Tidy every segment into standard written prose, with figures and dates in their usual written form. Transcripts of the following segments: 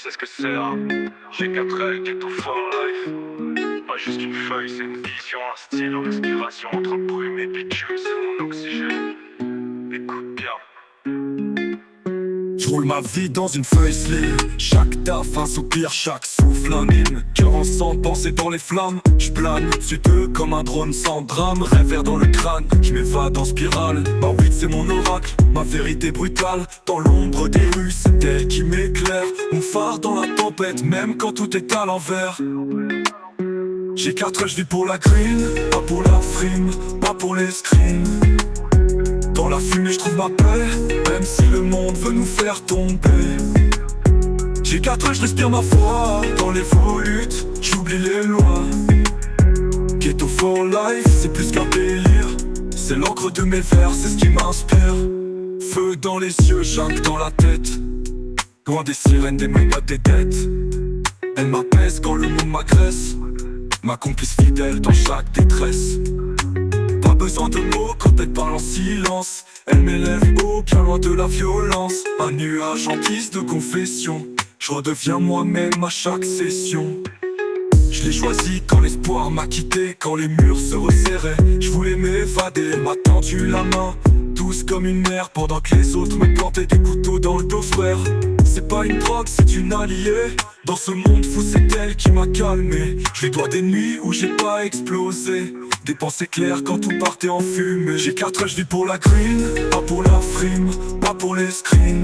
sais ce que c'est, hein. J'ai 4 ailes, ghetto for life. Pas juste une feuille, c'est une vision, un style, une inspiration entre brume et bitume, c'est mon oxygène. Écoute bien. Je roule ma vie dans une feuille slim. Chaque taf un soupir, chaque souffle un hymne. Cœur en sang, pensée dans les flammes. J'plane au-dessus d'eux comme un drone sans drame. Rêve dans le crâne, j'm'évade en spirale. Ma weed c'est mon oracle, ma vérité brutale. Dans l'ombre des rues, c'est elle qui m'éclaire. Mon phare dans la tempête, même quand tout est à l'envers. J'ai 4 heures, je vis pour la green, pas pour la frime, pas pour les screens. Dans la fumée je trouve ma paix, même si le monde veut nous faire tomber. J'ai 4 heures, je respire ma foi. Dans les volutes, j'oublie les lois. Ghetto for life, c'est plus qu'un délire. C'est l'encre de mes vers, c'est ce qui m'inspire. Feu dans les yeux, jungle dans la tête. Loin des sirènes, des menaces, des dettes. Elle m'apaise quand le monde m'agresse. Ma complice fidèle dans chaque détresse. Pas besoin de mots quand elle parle en silence. Elle m'élève haut, bien loin de la violence. Un nuage en guise de confession. Je redeviens moi-même à chaque session. Je l'ai choisi quand l'espoir m'a quitté, quand les murs se resserraient. Je voulais m'évader, elle m'a tendu la main, douce comme une mère, pendant que les autres me plantaient des couteaux dans le dos, frère. C'est pas une drogue, c'est une alliée. Dans ce monde fou, c'est elle qui m'a calmé. Je lui dois des nuits où j'ai pas explosé, des pensées claires quand tout partait en fumée. J'ai 4 heures, je vis pour la green, pas pour la frime, pas pour les screens.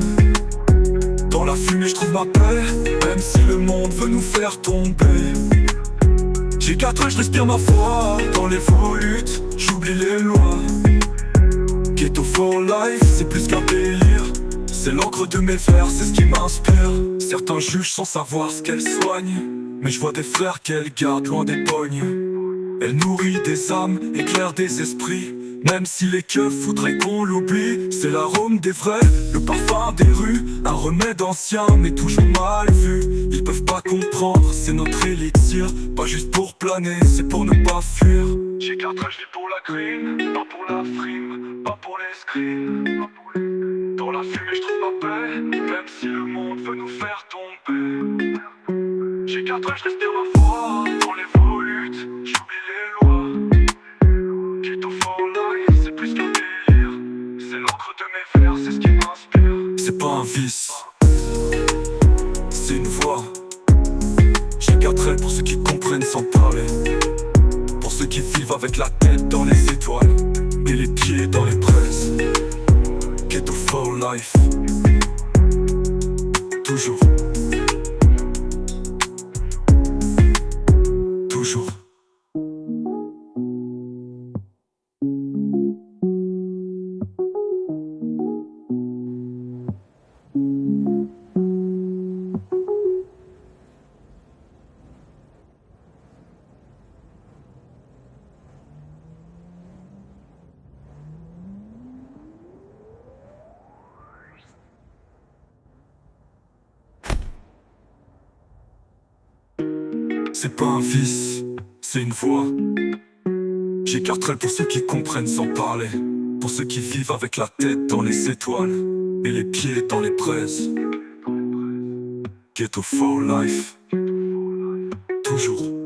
Dans la fumée je trouve ma paix, même si le monde veut nous faire tomber. J'ai 4 heures, je respire ma foi. Dans les volutes, j'oublie les lois. Ghetto for life, c'est plus qu'un délire. C'est l'encre de mes vers, c'est ce qui m'inspire. Certains jugent sans savoir ce qu'elles soignent, mais je vois des frères qu'elles gardent loin des pognes. Elle nourrit des âmes, éclaire des esprits. Même si les keufs voudraient qu'on l'oublie, c'est l'arôme des vrais, le parfum des rues. Un remède ancien mais toujours mal vu. Ils peuvent pas comprendre, c'est notre élixir. Pas juste pour planer, c'est pour ne pas fuir. J'ai 4 heures, je vis pour la green, pas pour la frime, pas pour les screens. Dans la fumée je trouve ma paix, même si le monde veut nous faire tomber. J'ai 4 heures, je respire ma foi. Dans les volutes, j'oublie les lois. Ghetto for life, c'est plus qu'un délire. C'est l'encre de mes vers, c'est ce qui m'inspire. C'est pas un vice, c'est une voix. J'ai 4 ailes pour ceux qui comprennent sans parler. Pour ceux qui vivent avec la tête dans les étoiles et les pieds dans les braises. Ghetto for life, toujours. Toujours. C'est pas un vice, c'est une voix. J'ai 4 ailes pour ceux qui comprennent sans parler. Pour ceux qui vivent avec la tête dans les étoiles et les pieds dans les braises. Ghetto for life, toujours.